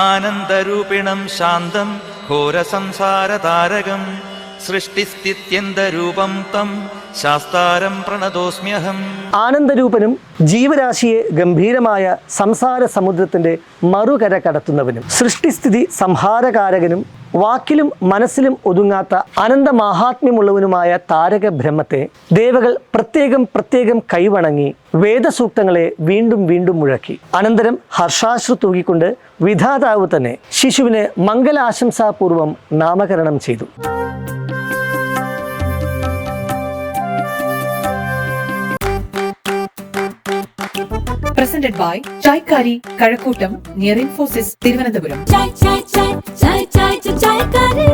ആനന്ദരൂപിണം ശാന്തം ഘോരസംസാരതാരകം സൃഷ്ടിസ്ഥിത്യന്തരൂപം തം ശാസ്താരം പ്രണതോസ്മ്യഹം. ആനന്ദരൂപനും ജീവരാശിയെ ഗംഭീരമായ സംസാര സമുദ്രത്തിന്റെ മറുകര കടത്തുന്നവനും സൃഷ്ടിസ്ഥിതി സംഹാരകാരകനും വാക്കിലും മനസ്സിലും ഒതുങ്ങാത്ത അനന്ത മാഹാത്മ്യമുള്ളവനുമായ താരക ബ്രഹ്മത്തെ ദേവകൾ പ്രത്യേകം കൈവണങ്ങി വേദസൂക്തങ്ങളെ വീണ്ടും വീണ്ടും മുഴക്കി. അനന്തരം ഹർഷാശ്രു തൂകിക്കൊണ്ട് വിധാതാവ് തന്നെ ശിശുവിന് മംഗലാശംസാപൂർവം നാമകരണം ചെയ്തു. Presented by Chaikari Kazhakkottam near Infosys Thiruvananthapuram. Chai Kari.